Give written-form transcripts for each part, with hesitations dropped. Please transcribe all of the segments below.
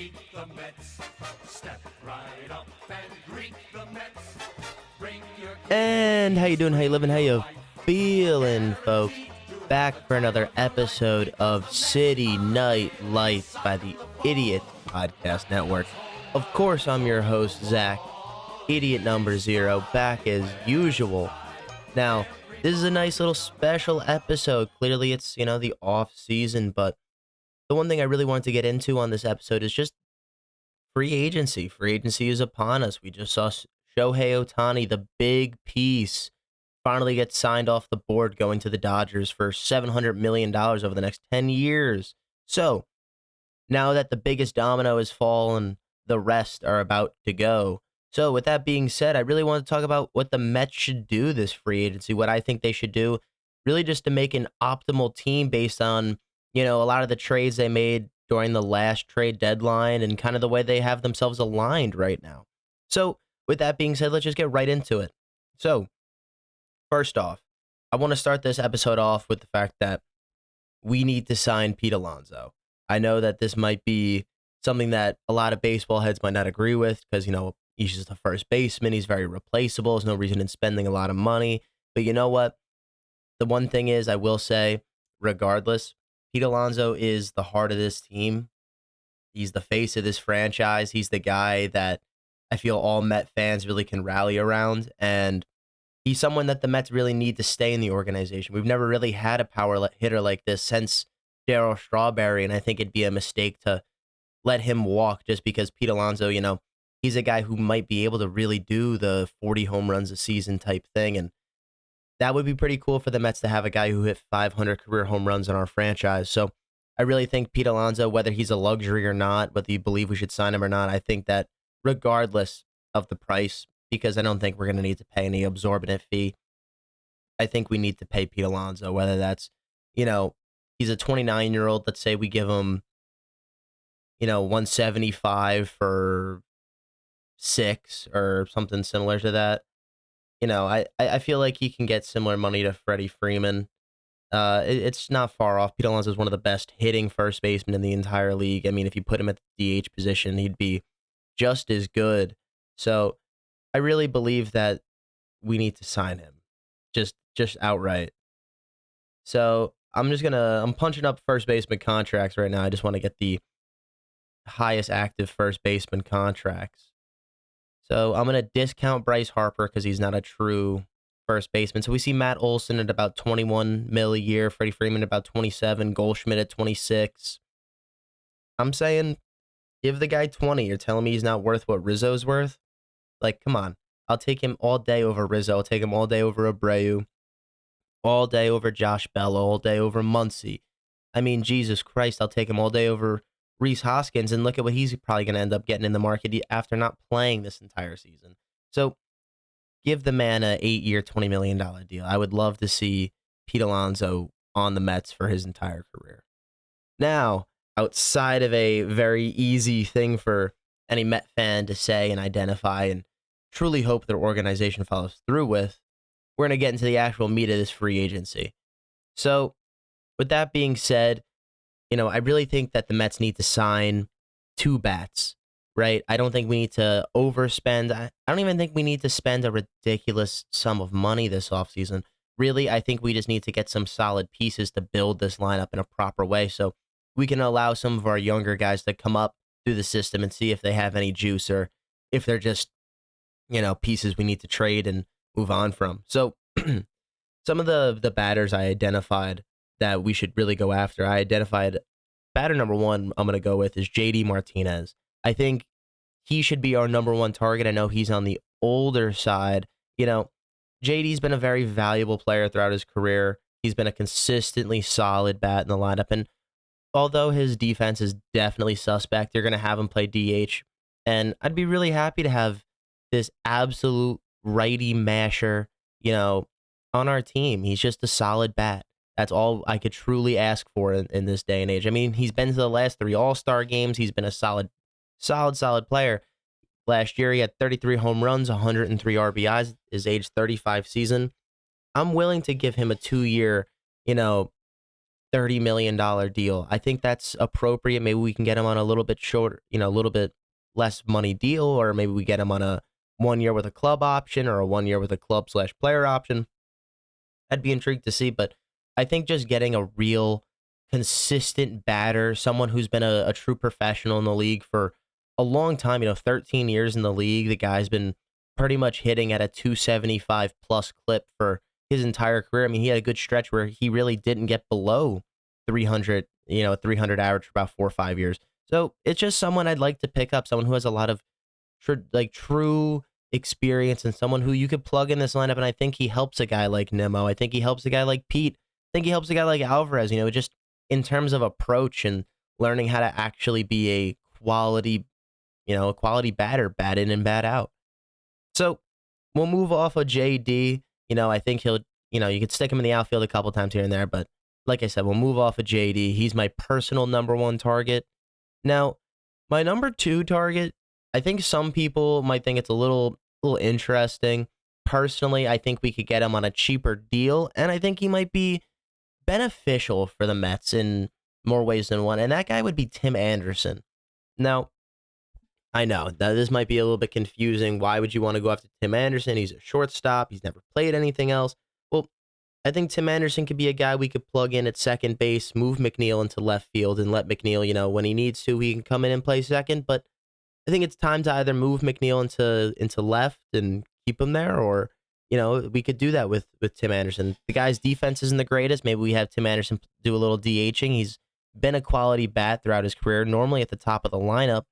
meet the Mets. Step right up and greet the Mets. Bring your And how you doing? How you living? How you feeling, folks? Back for another episode of City Night Lights by the Idiot Podcast Network. Of course, I'm your host, Zach, Idiot number 0, back as usual. Now, this is a nice little special episode. Clearly, it's, the off season, but the one thing I really wanted to get into on this episode is just free agency. Free agency is upon us. We just saw Shohei Ohtani, the big piece, finally gets signed off the board going to the Dodgers for $700 million over the next 10 years. So now that the biggest domino has fallen, the rest are about to go. So with that being said, I really want to talk about what the Mets should do this free agency, what I think they should do, really just to make an optimal team based on, a lot of the trades they made during the last trade deadline and kind of the way they have themselves aligned right now. So with that being said, let's just get right into it. So first off, I want to start this episode off with the fact that we need to sign Pete Alonso. I know that this might be something that a lot of baseball heads might not agree with because, he's just a first baseman. He's very replaceable. There's no reason in spending a lot of money. But you know what? The one thing is, I will say, regardless, Pete Alonso is the heart of this team. He's the face of this franchise. He's the guy that I feel all Met fans really can rally around. And he's someone that the Mets really need to stay in the organization. We've never really had a power hitter like this since Darryl Strawberry, and I think it'd be a mistake to let him walk just because Pete Alonso, he's a guy who might be able to really do the 40 home runs a season type thing, and that would be pretty cool for the Mets to have a guy who hit 500 career home runs in our franchise. So I really think Pete Alonso, whether he's a luxury or not, whether you believe we should sign him or not, I think that regardless of the price, because I don't think we're going to need to pay any exorbitant fee, I think we need to pay Pete Alonso, whether that's, he's a 29-year-old, let's say we give him, 175 for 6 or something similar to that. I feel like he can get similar money to Freddie Freeman. It's not far off. Pete Alonso is one of the best hitting first basemen in the entire league. I mean, if you put him at the DH position, he'd be just as good. So I really believe that we need to sign him, just outright. So I'm punching up first baseman contracts right now. I just want to get the highest active first baseman contracts. So I'm going to discount Bryce Harper because he's not a true first baseman. So we see Matt Olson at about 21 mil a year, Freddie Freeman at about 27, Goldschmidt at 26. I'm saying give the guy 20. You're telling me he's not worth what Rizzo's worth? Like, come on. I'll take him all day over Rizzo. I'll take him all day over Abreu, all day over Josh Bell, all day over Muncy. I mean, Jesus Christ, I'll take him all day over Rhys Hoskins, and look at what he's probably going to end up getting in the market after not playing this entire season. So give the man a 8-year, $20 million deal. I would love to see Pete Alonso on the Mets for his entire career. Now, outside of a very easy thing for any Met fan to say and identify and truly hope their organization follows through with, we're going to get into the actual meat of this free agency. So with that being said, I really think that the Mets need to sign 2 bats, right? I don't think we need to overspend. I don't even think we need to spend a ridiculous sum of money this offseason. Really, I think we just need to get some solid pieces to build this lineup in a proper way so we can allow some of our younger guys to come up through the system and see if they have any juice or if they're just, pieces we need to trade and move on from. So some of the batters I identified that we should really go after. I identified batter number 1 I'm going to go with is JD Martinez. I think he should be our number 1 target. I know he's on the older side. JD's been a very valuable player throughout his career. He's been a consistently solid bat in the lineup. And although his defense is definitely suspect, you're going to have him play DH. And I'd be really happy to have this absolute righty masher, on our team. He's just a solid bat. That's all I could truly ask for in this day and age. I mean, he's been to the last 3 All-Star games. He's been a solid player. Last year, he had 33 home runs, 103 RBIs, his age 35 season. I'm willing to give him a 2-year, $30 million deal. I think that's appropriate. Maybe we can get him on a little bit shorter, a little bit less money deal, or maybe we get him on a 1 year with a club option or a 1 year with a club slash player option. I'd be intrigued to see, but I think just getting a real consistent batter, someone who's been a true professional in the league for a long time, 13 years in the league. The guy's been pretty much hitting at a 275 plus clip for his entire career. I mean, he had a good stretch where he really didn't get below 300, 300 average for about 4 or 5 years. So it's just someone I'd like to pick up, someone who has a lot of true experience and someone who you could plug in this lineup. And I think he helps a guy like Nimmo. I think he helps a guy like Pete. I think he helps a guy like Alvarez, just in terms of approach and learning how to actually be a quality batter, bat in and bat out. So we'll move off of JD. I think he'll, you could stick him in the outfield a couple times here and there, but like I said, we'll move off of JD. He's my personal number one target. Now, my number two target, I think some people might think it's a little interesting. Personally, I think we could get him on a cheaper deal, and I think he might be beneficial for the Mets in more ways than one, and that guy would be Tim Anderson. Now, I know that this might be a little bit confusing. Why would you want to go after Tim Anderson? He's a shortstop. He's never played anything else. Well, I think Tim Anderson could be a guy we could plug in at second base, move McNeil into left field, and let McNeil, when he needs to, he can come in and play second. But I think it's time to either move McNeil into left and keep him there, or we could do that with Tim Anderson. The guy's defense isn't the greatest. Maybe we have Tim Anderson do a little DHing. He's been a quality bat throughout his career, normally at the top of the lineup.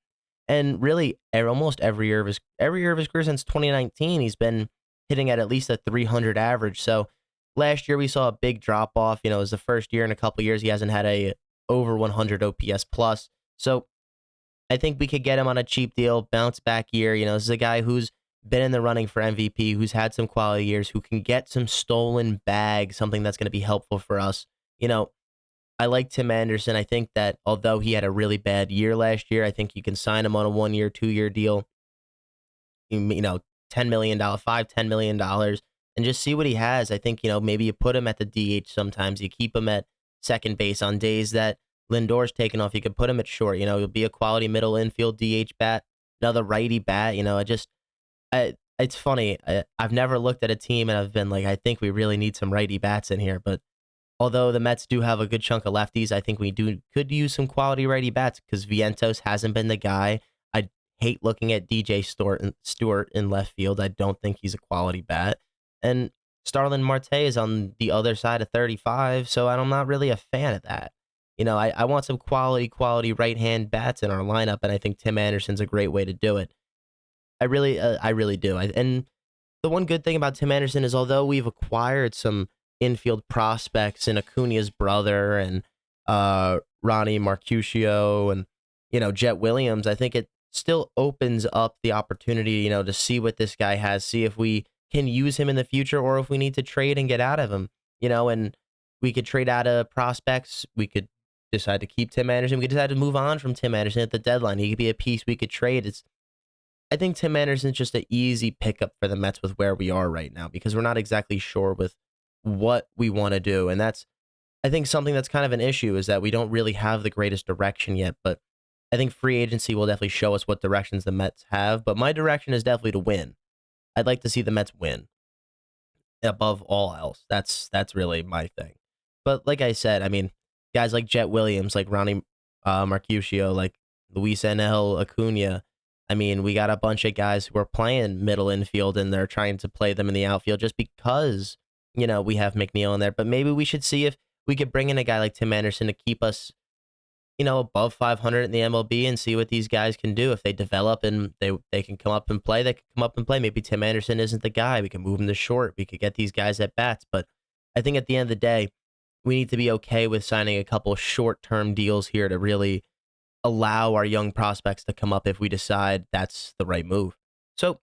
And really, almost every year of his career since 2019, he's been hitting at least a 300 average. So last year we saw a big drop off. It was the first year in a couple years he hasn't had a over 100 OPS plus. So I think we could get him on a cheap deal, bounce back year. This is a guy who's been in the running for MVP, who's had some quality years, who can get some stolen bags, something that's going to be helpful for us. I like Tim Anderson. I think that although he had a really bad year last year, I think you can sign him on a 1 year, 2 year deal. $10 million, $10 million, and just see what he has. I think, maybe you put him at the DH sometimes. You keep him at second base on days that Lindor's taken off. You could put him at short. He'll be a quality middle infield DH bat, another righty bat. It's funny. I've never looked at a team and I've been like, I think we really need some righty bats in here, but although the Mets do have a good chunk of lefties, I think we could use some quality righty bats because Vientos hasn't been the guy. I hate looking at DJ Stewart in left field. I don't think he's a quality bat. And Starlin Marte is on the other side of 35, so I'm not really a fan of that. I want some quality right-hand bats in our lineup, and I think Tim Anderson's a great way to do it. I really do. And the one good thing about Tim Anderson is although we've acquired some infield prospects in Acuna's brother and Ronnie Mercutio and Jet Williams, I think it still opens up the opportunity to see what this guy has, see if we can use him in the future or if we need to trade and get out of him. And we could trade out of prospects. We could decide to keep Tim Anderson. We could decide to move on from Tim Anderson at the deadline. He could be a piece we could trade. I think Tim Anderson's just an easy pickup for the Mets with where we are right now because we're not exactly sure with what we want to do. And that's, I think, something that's kind of an issue is that we don't really have the greatest direction yet. But I think free agency will definitely show us what directions the Mets have. But my direction is definitely to win. I'd like to see the Mets win above all else. That's really my thing. But like I said, I mean, guys like Jet Williams, like Ronnie Mercutio, like Luis Angel Acuna. I mean, we got a bunch of guys who are playing middle infield and they're trying to play them in the outfield just because, we have McNeil in there. But maybe we should see if we could bring in a guy like Tim Anderson to keep us, above 500 in the MLB and see what these guys can do. If they develop and they can come up and play, they can come up and play. Maybe Tim Anderson isn't the guy. We can move him to short. We could get these guys at bats. But I think at the end of the day, we need to be okay with signing a couple short-term deals here to really allow our young prospects to come up if we decide that's the right move. So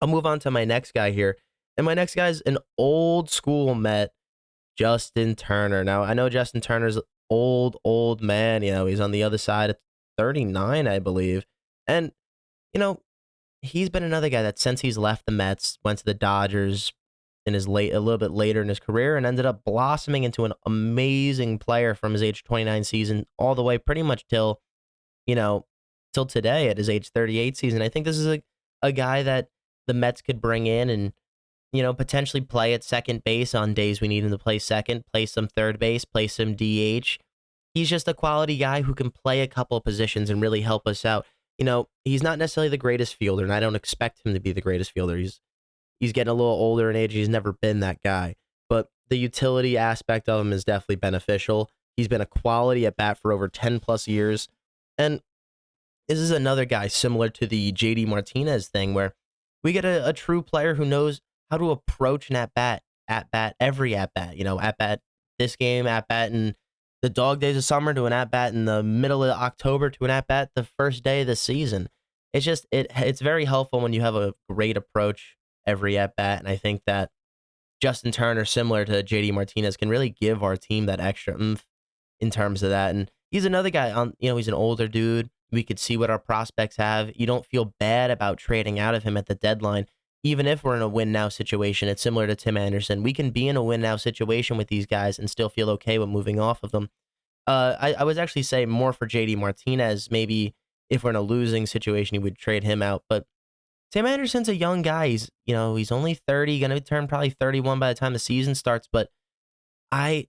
I'll move on to my next guy here. And my next guy is an old school Met, Justin Turner. Now, I know Justin Turner's old man. He's on the other side at 39, I believe. And, he's been another guy that since he's left the Mets, went to the Dodgers, a little bit later in his career, and ended up blossoming into an amazing player from his age 29 season all the way pretty much till, you know, till today at his age 38 season. I think this is a guy that the Mets could bring in and, potentially play at second base on days we need him to play second, play some third base, play some DH. He's just a quality guy who can play a couple of positions and really help us out. He's not necessarily the greatest fielder, and I don't expect him to be the greatest fielder. He's getting a little older in age. He's never been that guy. But the utility aspect of him is definitely beneficial. He's been a quality at bat for over 10 plus years. And this is another guy similar to the JD Martinez thing where we get a true player who knows how to approach an every at bat this game, at bat in the dog days of summer to an at bat in the middle of October to an at bat the first day of the season. It's just, it's very helpful when you have a great approach every at bat. And I think that Justin Turner, similar to JD Martinez, can really give our team that extra oomph in terms of that. And he's another guy he's an older dude. We could see what our prospects have. You don't feel bad about trading out of him at the deadline. Even if we're in a win now situation, it's similar to Tim Anderson. We can be in a win now situation with these guys and still feel okay with moving off of them. I was actually saying more for JD Martinez. Maybe if we're in a losing situation, you would trade him out. But Tim Anderson's a young guy. He's only 30, going to turn probably 31 by the time the season starts. But we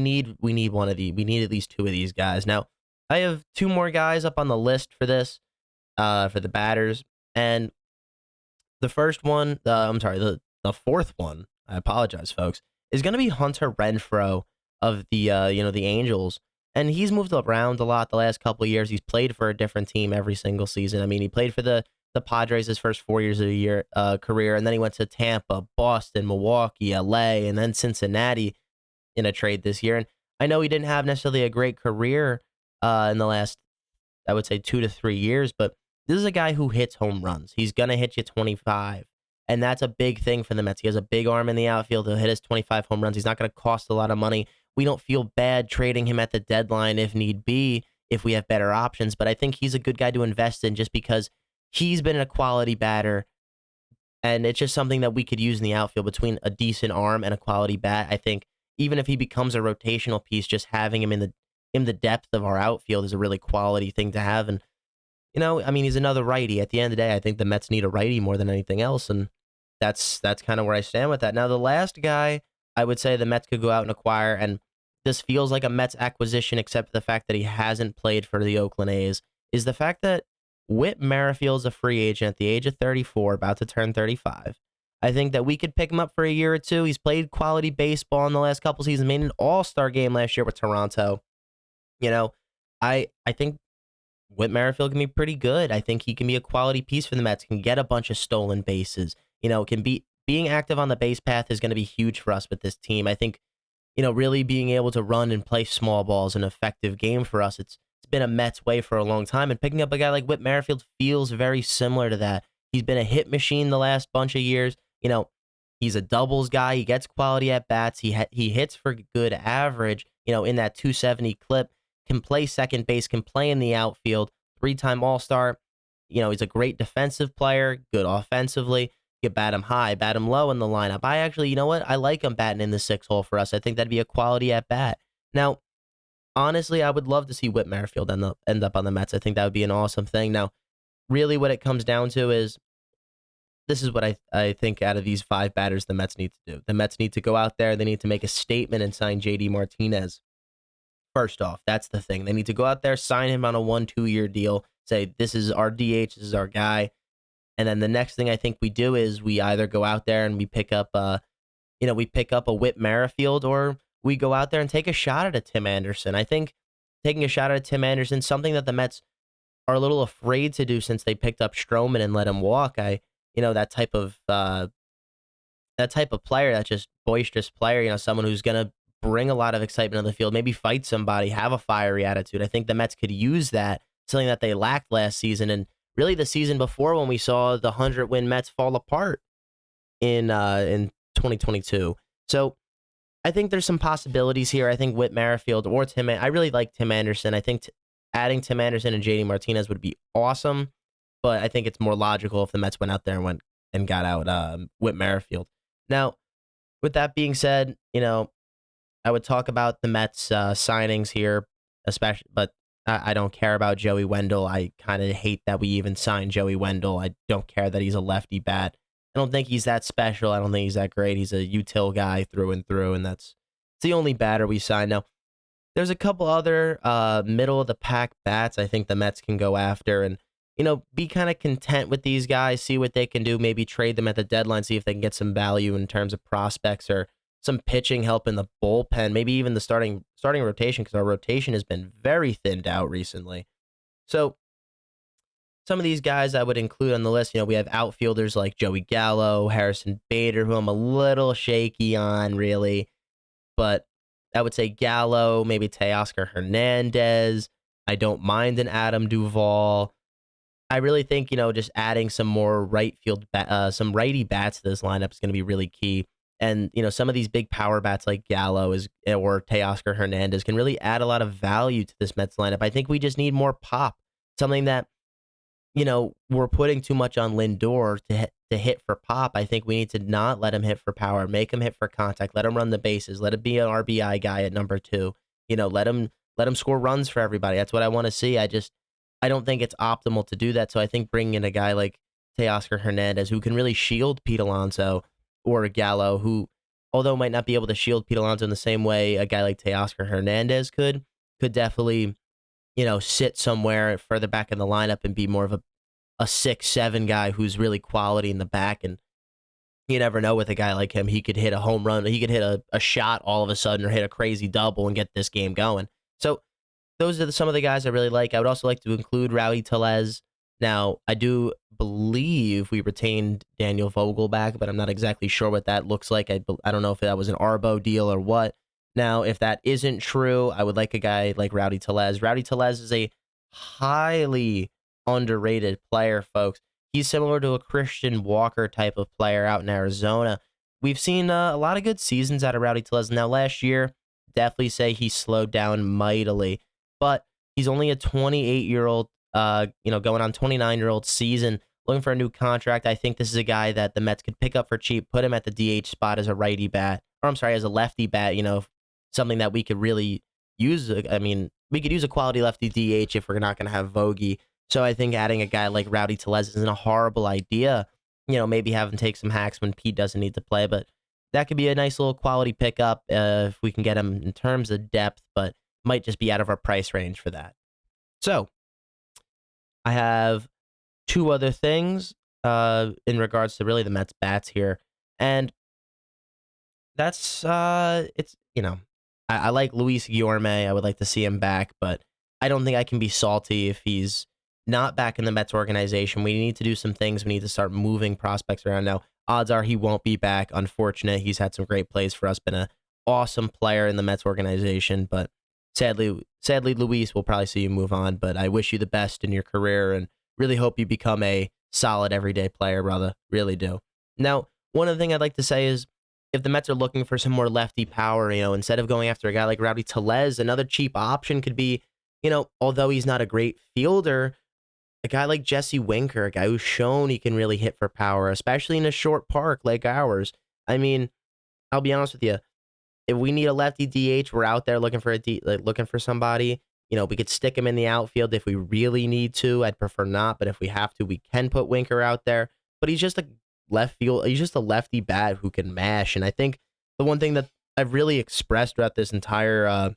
need one of these. We need at least two of these guys. Now, I have two more guys up on the list for this, for the batters. And the first one, the fourth one, I apologize, folks, is going to be Hunter Renfroe of the Angels. And he's moved around a lot the last couple of years. He's played for a different team every single season. I mean, he played for the Padres his first 4 years of the career, and then he went to Tampa, Boston, Milwaukee, LA, and then Cincinnati in a trade this year. And I know he didn't have necessarily a great career in the last, I would say, 2 to 3 years, but this is a guy who hits home runs. He's going to hit you 25, and that's a big thing for the Mets. He has a big arm in the outfield. He'll hit us 25 home runs. He's not going to cost a lot of money. We don't feel bad trading him at the deadline if need be, if we have better options, but I think he's a good guy to invest in just because he's been a quality batter, and it's just something that we could use in the outfield between a decent arm and a quality bat. I think even if he becomes a rotational piece, just having him in the depth of our outfield is a really quality thing to have. And he's another righty. At the end of the day, I think the Mets need a righty more than anything else, and that's kind of where I stand with that. Now, the last guy I would say the Mets could go out and acquire, and this feels like a Mets acquisition except for the fact that he hasn't played for the Oakland A's, is the fact that Whit Merrifield's a free agent at the age of 34, about to turn 35. I think that we could pick him up for a year or two. He's played quality baseball in the last couple seasons, made an all-star game last year with Toronto. I think Whit Merrifield can be pretty good. I think he can be a quality piece for the Mets, can get a bunch of stolen bases. Being active on the base path is going to be huge for us with this team. I think, really being able to run and play small ball is an effective game for us. It's been a Mets way for a long time, and picking up a guy like Whit Merrifield feels very similar to that. He's been a hit machine the last bunch of years. He's a doubles guy. He gets quality at bats. He hits for good average, in that 270 clip, can play second base, can play in the outfield, 3-time All-Star. He's a great defensive player, good offensively. You bat him high, bat him low in the lineup. I actually, I like him batting in the 6 hole for us. I think that'd be a quality at bat. Now, honestly, I would love to see Whit Merrifield end up on the Mets. I think that would be an awesome thing. Now, really what it comes down to is, this is what I think out of these 5 batters the Mets need to do. The Mets need to go out there. They need to make a statement and sign JD Martinez. First off, that's the thing. They need to go out there, sign him on a 1-2 year deal, say, this is our DH, this is our guy. And then the next thing I think we do is we either go out there and we pick up a Whit Merrifield, or we go out there and take a shot at a Tim Anderson. I think taking a shot at a Tim Anderson, something that the Mets are a little afraid to do since they picked up Stroman and let him walk. That type of player, that just boisterous player, someone who's going to bring a lot of excitement on the field, maybe fight somebody, have a fiery attitude. I think the Mets could use that, something that they lacked last season, and really the season before when we saw the 100-win Mets fall apart in 2022. So I think there's some possibilities here. I think Whit Merrifield or I really like Tim Anderson. I think adding Tim Anderson and JD Martinez would be awesome, but I think it's more logical if the Mets went out there and got out Whit Merrifield. Now, with that being said, I would talk about the Mets signings here, especially, but I don't care about Joey Wendell. I kind of hate that we even signed Joey Wendell. I don't care that he's a lefty bat. I don't think he's that special. I don't think he's that great. He's a util guy through and through, and that's the only batter we signed. Now, there's a couple other middle of the pack bats I think the Mets can go after and, be kind of content with these guys, see what they can do, maybe trade them at the deadline, see if they can get some value in terms of prospects or some pitching help in the bullpen, maybe even the starting rotation, because our rotation has been very thinned out recently. So some of these guys I would include on the list, we have outfielders like Joey Gallo, Harrison Bader, who I'm a little shaky on, really. But I would say Gallo, maybe Teoscar Hernandez. I don't mind an Adam Duvall. I really think, just adding some more some righty bats to this lineup is going to be really key. And, some of these big power bats like Gallo or Teoscar Hernandez can really add a lot of value to this Mets lineup. I think we just need more pop, something that, we're putting too much on Lindor to hit for pop. I think we need to not let him hit for power, make him hit for contact, let him run the bases, let him be an RBI guy at number 2. Let him score runs for everybody. That's what I want to see. I don't think it's optimal to do that. So I think bringing in a guy like Teoscar Hernandez, who can really shield Pete Alonso, or Gallo, who, although might not be able to shield Pete Alonso in the same way a guy like Teoscar Hernandez could definitely, sit somewhere further back in the lineup and be more of a 6-7 guy who's really quality in the back. And you never know with a guy like him. He could hit a home run. He could hit a shot all of a sudden or hit a crazy double and get this game going. So those are some of the guys I really like. I would also like to include Rowdy Tellez. Now, I do believe we retained Daniel Vogelback, but I'm not exactly sure what that looks like. I don't know if that was an Arbo deal or what. Now, if that isn't true, I would like a guy like Rowdy Tellez. Rowdy Tellez is a highly underrated player, folks. He's similar to a Christian Walker type of player out in Arizona. We've seen a lot of good seasons out of Rowdy Tellez. Now, last year, definitely say he slowed down mightily, but he's only a 28-year-old, going on 29-year-old season, looking for a new contract. I think this is a guy that the Mets could pick up for cheap, put him at the DH spot as a righty bat, as a lefty bat, something that we could really use. I mean, we could use a quality lefty DH if we're not going to have Vogie. So I think adding a guy like Rowdy Tellez isn't a horrible idea. Maybe have him take some hacks when Pete doesn't need to play, but that could be a nice little quality pickup if we can get him in terms of depth, but might just be out of our price range for that. So I have 2 other things in regards to really the Mets bats here. And that's, I like Luis Guillorme. I would like to see him back, but I don't think I can be salty if he's not back in the Mets organization. We need to do some things. We need to start moving prospects around now. Odds are he won't be back. Unfortunate. He's had some great plays for us, been an awesome player in the Mets organization, but sadly, Luis, we'll probably see you move on, but I wish you the best in your career and really hope you become a solid everyday player, brother. Really do. Now, one other thing I'd like to say is if the Mets are looking for some more lefty power, instead of going after a guy like Rowdy Tellez, another cheap option could be, although he's not a great fielder, a guy like Jesse Winker, a guy who's shown he can really hit for power, especially in a short park like ours. I mean, I'll be honest with you. If we need a lefty DH, we're out there looking for looking for somebody. We could stick him in the outfield if we really need to. I'd prefer not, but if we have to, we can put Winker out there. But he's just a he's just a lefty bat who can mash. And I think the one thing that I've really expressed throughout this entire,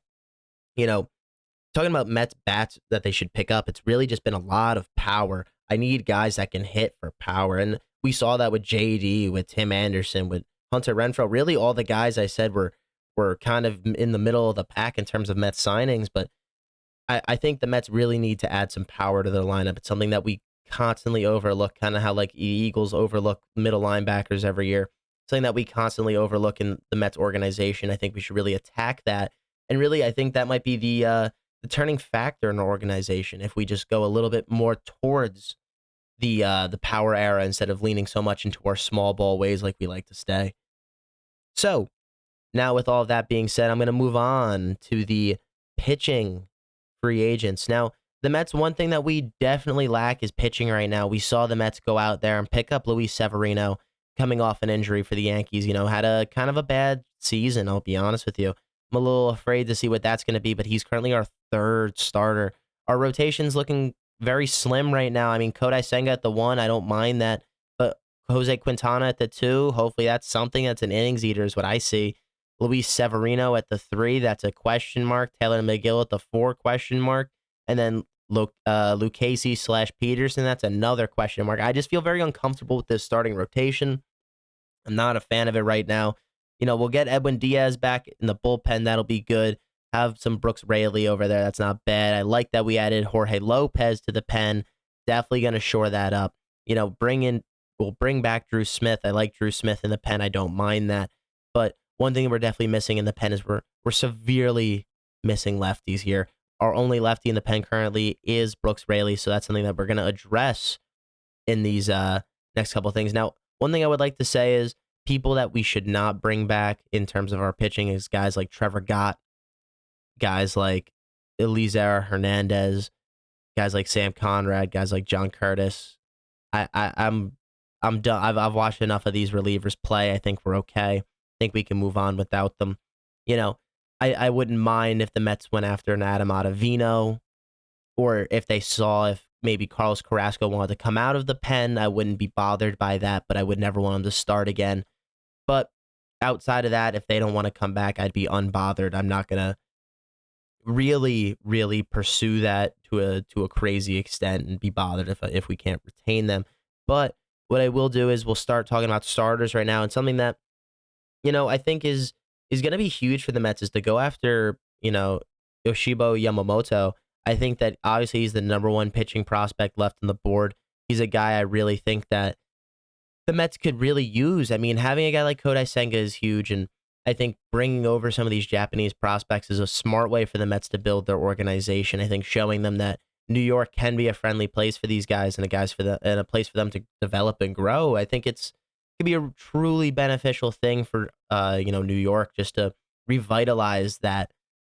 talking about Mets bats that they should pick up, it's really just been a lot of power. I need guys that can hit for power. And we saw that with JD, with Tim Anderson, with Hunter Renfroe. Really all the guys I said were kind of in the middle of the pack in terms of Mets signings, but I think the Mets really need to add some power to their lineup. It's something that we constantly overlook, kind of how like Eagles overlook middle linebackers every year. Something that we constantly overlook in the Mets organization. I think we should really attack that. And really, I think that might be the turning factor in our organization if we just go a little bit more towards the power era instead of leaning so much into our small ball ways like we like to stay. So now with all of that being said, I'm going to move on to the pitching free agents. Now, the Mets, one thing that we definitely lack is pitching right now. We saw the Mets go out there and pick up Luis Severino. coming off an injury for the Yankees. Had a kind of a bad season, I'll be honest with you. I'm a little afraid to see what that's going to be, but he's currently our third starter. Our rotation's looking very slim right now. I mean, Kodai Senga at the 1, I don't mind that, but Jose Quintana at the 2, hopefully that's something. That's an innings eater is what I see. Luis Severino at the 3, that's a question mark. Taylor McGill at the 4, question mark. And then Lucchesi / Peterson, that's another question mark. I just feel very uncomfortable with this starting rotation. I'm not a fan of it right now. We'll get Edwin Diaz back in the bullpen. That'll be good. Have some Brooks Raley over there. That's not bad. I like that we added Jorge Lopez to the pen. Definitely going to shore that up. We'll bring back Drew Smith. I like Drew Smith in the pen. I don't mind that. But one thing we're definitely missing in the pen is we're severely missing lefties here. Our only lefty in the pen currently is Brooks Raley, so that's something that we're going to address in these next couple of things. Now, one thing I would like to say is people that we should not bring back in terms of our pitching is guys like Trevor Gott, guys like Eliezer Hernandez, guys like Sam Conrad, guys like John Curtis. I'm done. I've watched enough of these relievers play. I think we're okay. I think we can move on without them. I wouldn't mind if the Mets went after an Adam Ottavino, or if they saw if maybe Carlos Carrasco wanted to come out of the pen. I wouldn't be bothered by that, but I would never want him to start again. But outside of that, if they don't want to come back, I'd be unbothered. I'm not gonna really, really pursue that to a crazy extent and be bothered if we can't retain them. But what I will do is we'll start talking about starters right now, and something that I think is going to be huge for the Mets is to go after Yoshibo Yamamoto. I think that obviously he's the number 1 pitching prospect left on the board. He's a guy I really think that the Mets could really use. I mean, having a guy like Kodai Senga is huge, and I think bringing over some of these Japanese prospects is a smart way for the Mets to build their organization. I think showing them that New York can be a friendly place for these guys and a place for them to develop and grow. I think it could be a truly beneficial thing for New York, just to revitalize that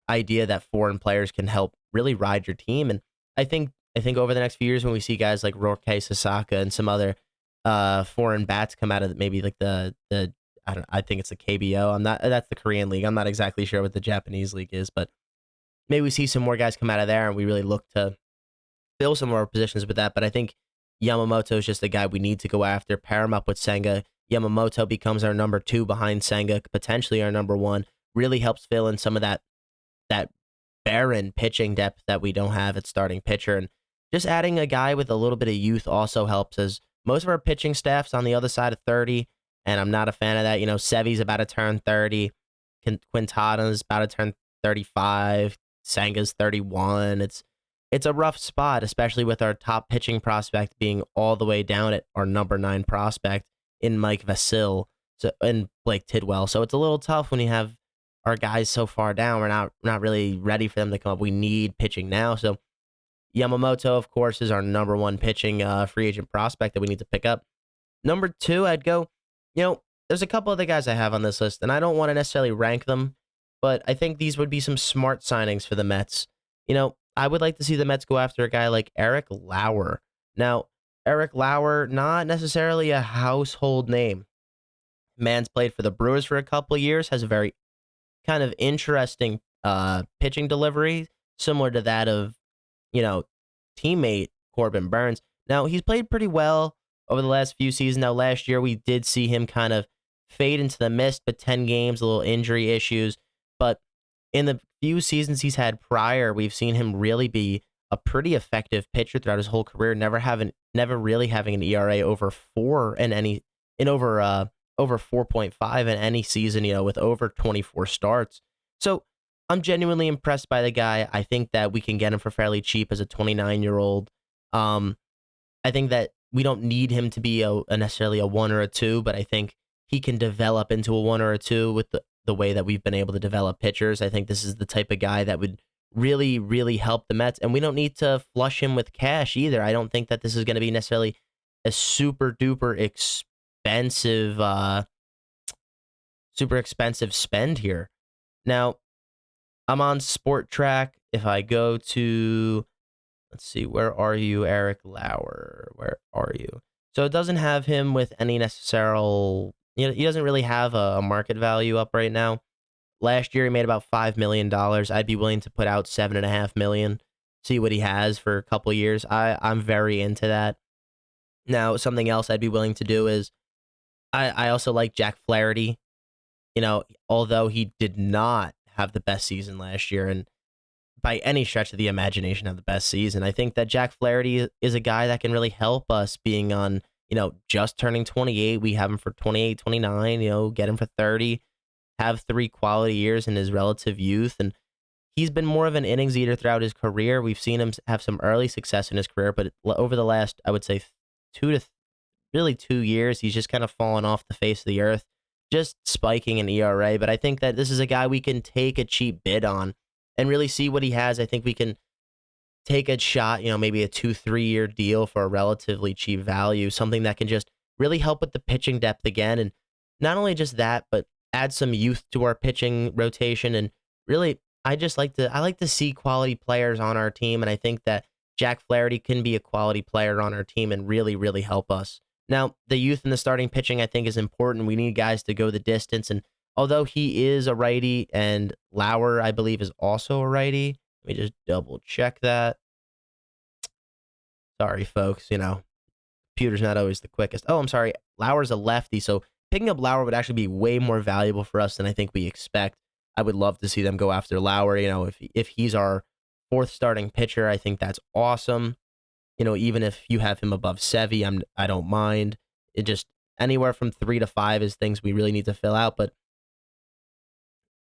idea that foreign players can help really ride your team. And I think over the next few years, when we see guys like Rourke Sasaka and some other foreign bats come out of maybe like the I think it's the KBO. That's the Korean league. I'm not exactly sure what the Japanese league is, but maybe we see some more guys come out of there and we really look to fill some more positions with that. But I think Yamamoto is just a guy we need to go after, pair him up with Senga. Yamamoto becomes our number 2 behind Senga, potentially our number 1, really helps fill in some of that barren pitching depth that we don't have at starting pitcher. And just adding a guy with a little bit of youth also helps, as most of our pitching staff's on the other side of 30, and I'm not a fan of that. Sevy's about to turn 30, Quintana's about to turn 35, Senga's 31. It's a rough spot, especially with our top pitching prospect being all the way down at our number 9 prospect in Mike Vasil and Blake Tidwell. So it's a little tough when you have our guys so far down. We're not really ready for them to come up. We need pitching now. So Yamamoto, of course, is our number 1 pitching free agent prospect that we need to pick up. Number 2, I'd go, there's a couple other guys I have on this list, and I don't want to necessarily rank them, but I think these would be some smart signings for the Mets. I would like to see the Mets go after a guy like Eric Lauer. Now, Eric Lauer, not necessarily a household name. Man's played for the Brewers for a couple of years, has a very kind of interesting pitching delivery, similar to that of, teammate Corbin Burns. Now, he's played pretty well over the last few seasons. Now, last year, we did see him kind of fade into the mist, but 10 games, a little injury issues. But in the few seasons he's had prior, we've seen him really be a pretty effective pitcher throughout his whole career, never really having an ERA over 4 over 4.5 in any season, with over 24 starts. So I'm genuinely impressed by the guy. I think that we can get him for fairly cheap as a 29-year-old. I think that we don't need him to be necessarily a 1 or a 2, but I think he can develop into a 1 or a 2 with the way that we've been able to develop pitchers. I think this is the type of guy that would really, really help the Mets, and we don't need to flush him with cash either. I don't think that this is going to be necessarily a super duper expensive spend here. Now, I'm on Sport Track. If I go to, let's see, where are you, Eric Lauer? Where are you? So it doesn't have him with any necessary. He doesn't really have a market value up right now. Last year he made about $5 million. I'd be willing to put out 7.5 million, see what he has for a couple years. I'm very into that. Now, something else I'd be willing to do is I also like Jack Flaherty. Although he did not have the best season last year, and by any stretch of the imagination have the best season, I think that Jack Flaherty is a guy that can really help us being on, just turning 28. We have him for 28, 29, get him for 30, have 3 quality years in his relative youth. And he's been more of an innings eater throughout his career. We've seen him have some early success in his career, but over the last, I would say, 2 years, he's just kind of fallen off the face of the earth, just spiking in ERA. But I think that this is a guy we can take a cheap bid on and really see what he has. I think we can take a shot, maybe a 2-3 year deal for a relatively cheap value, something that can just really help with the pitching depth again. And not only just that, but add some youth to our pitching rotation. And really, I like to see quality players on our team. And I think that Jack Flaherty can be a quality player on our team and really, really help us. Now, the youth in the starting pitching, I think, is important. We need guys to go the distance. And although he is a righty, and Lauer, I believe, is also a righty. Let me just double check that. Sorry, folks. Computer's not always the quickest. Oh, I'm sorry. Lauer's a lefty. So picking up Lauer would actually be way more valuable for us than I think we expect. I would love to see them go after Lauer. If he's our 4th starting pitcher, I think that's awesome. Even if you have him above Sevy, I don't mind. It just anywhere from 3 to 5 is things we really need to fill out. But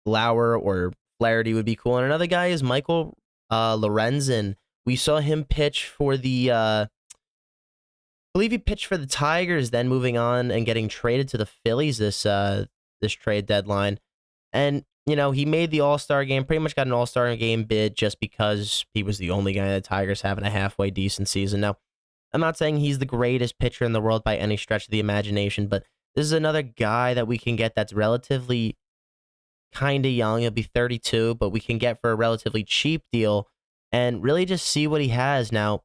Lauer or Flaherty would be cool. And another guy is Michael Lorenzen. We saw him pitch for I believe he pitched for the Tigers, then moving on and getting traded to the Phillies this trade deadline. And he made the All-Star game, pretty much got an All-Star game bid just because he was the only guy the Tigers having a halfway decent season. Now, I'm not saying he's the greatest pitcher in the world by any stretch of the imagination, but this is another guy that we can get that's relatively kind of young. He'll be 32, but we can get for a relatively cheap deal and really just see what he has. Now,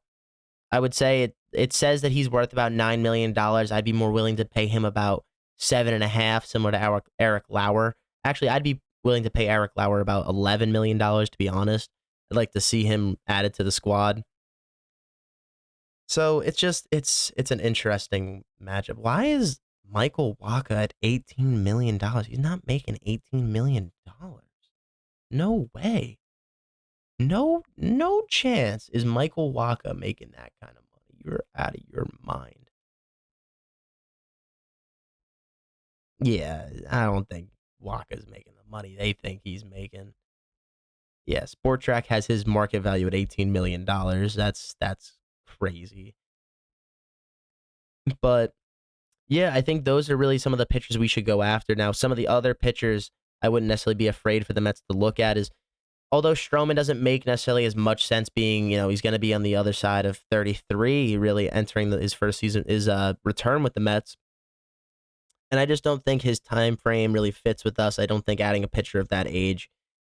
I would say it says that he's worth about $9 million. I'd be more willing to pay him about 7.5, similar to Eric Lauer. Actually, I'd be willing to pay Eric Lauer about $11 million, to be honest. I'd like to see him added to the squad. So it's an interesting matchup. Why is Michael Wacha at $18 million? He's not making $18 million. No way. No chance is Michael Wacha making that kind of money. You're out of your mind. Yeah, I don't think Waka's making the money they think he's making. Yeah, Spotrac has his market value at $18 million. That's crazy. But yeah, I think those are really some of the pitchers we should go after. Now, some of the other pitchers I wouldn't necessarily be afraid for the Mets to look at is, although Stroman doesn't make necessarily as much sense being, he's going to be on the other side of 33, really entering his first season, his return with the Mets. And I just don't think his time frame really fits with us. I don't think adding a pitcher of that age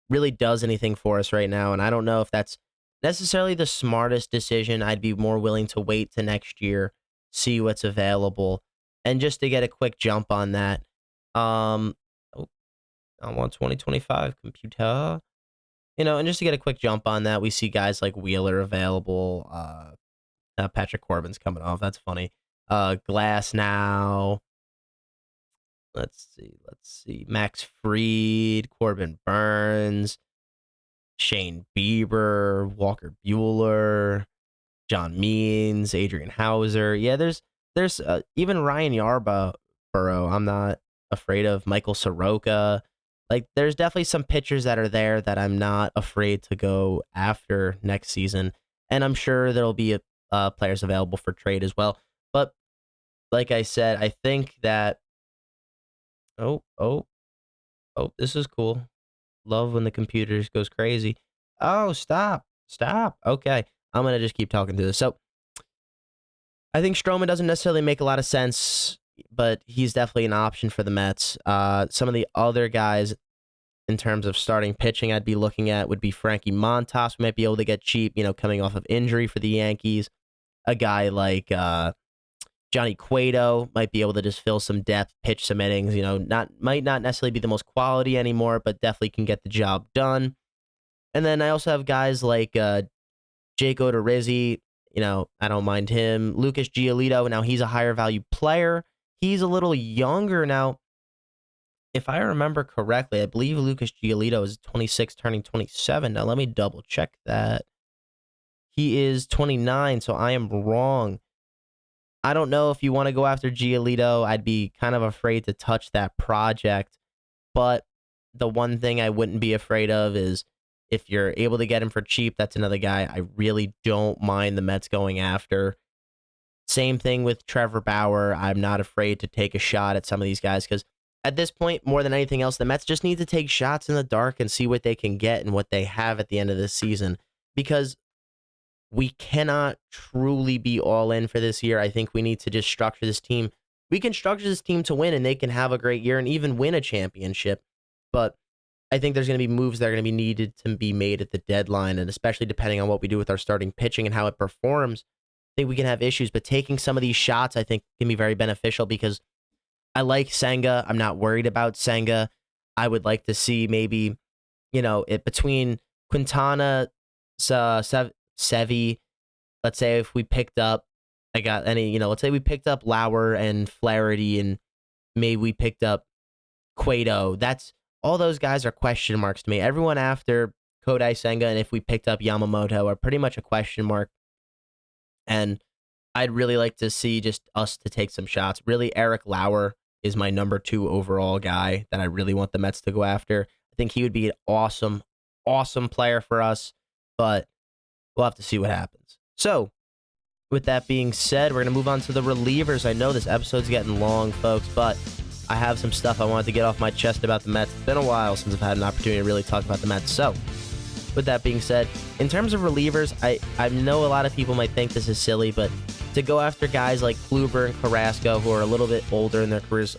really does anything for us right now. And I don't know if that's necessarily the smartest decision. I'd be more willing to wait to next year, see what's available, and just to get a quick jump on that. I want 2025 computer. And just to get a quick jump on that, we see guys like Wheeler available. Patrick Corbin's coming off. That's funny. Glass now. Let's see. Max Fried, Corbin Burns, Shane Bieber, Walker Buehler, John Means, Adrian Hauser. Yeah, there's even Ryan Yarborough. I'm not afraid of. Michael Soroka. Like, there's definitely some pitchers that are there that I'm not afraid to go after next season, and I'm sure there'll be players available for trade as well. But like I said, I think that oh, this is cool. Love when the computer just goes crazy. Oh, stop. Okay, I'm gonna just keep talking to this. So I think Stroman doesn't necessarily make a lot of sense, but he's definitely an option for the Mets. Some of the other guys in terms of starting pitching I'd be looking at would be Frankie Montas. We might be able to get cheap, coming off of injury for the Yankees. A guy like Johnny Cueto might be able to just fill some depth, pitch some innings. Might not necessarily be the most quality anymore, but definitely can get the job done. And then I also have guys like Jake Odorizzi. I don't mind him. Lucas Giolito. Now he's a higher value player. He's a little younger now. If I remember correctly, I believe Lucas Giolito is 26, turning 27. Now, let me double check that. He is 29, so I am wrong. I don't know if you want to go after Giolito. I'd be kind of afraid to touch that project. But the one thing I wouldn't be afraid of is if you're able to get him for cheap, that's another guy I really don't mind the Mets going after. Same thing with Trevor Bauer. I'm not afraid to take a shot at some of these guys because at this point, more than anything else, the Mets just need to take shots in the dark and see what they can get and what they have at the end of this season, because we cannot truly be all in for this year. I think we need to just structure this team. We can structure this team to win, and they can have a great year and even win a championship. But I think there's going to be moves that are going to be needed to be made at the deadline, and especially depending on what we do with our starting pitching and how it performs, I think we can have issues. But taking some of these shots, I think, can be very beneficial because I like Senga. I'm not worried about Senga. I would like to see maybe, it between Quintana, Sevy. Let's say if we picked up, let's say we picked up Lauer and Flaherty, and maybe we picked up Cueto. All those guys are question marks to me. Everyone after Kodai Senga, and if we picked up Yamamoto, are pretty much a question mark. And I'd really like to see just us to take some shots. Really, Eric Lauer is my number 2 overall guy that I really want the Mets to go after. I think he would be an awesome, awesome player for us, but we'll have to see what happens. So, with that being said, we're going to move on to the relievers. I know this episode's getting long, folks, but I have some stuff I wanted to get off my chest about the Mets. It's been a while since I've had an opportunity to really talk about the Mets. So, with that being said, in terms of relievers, I know a lot of people might think this is silly, but to go after guys like Kluber and Carrasco, who are a little bit older in their careers,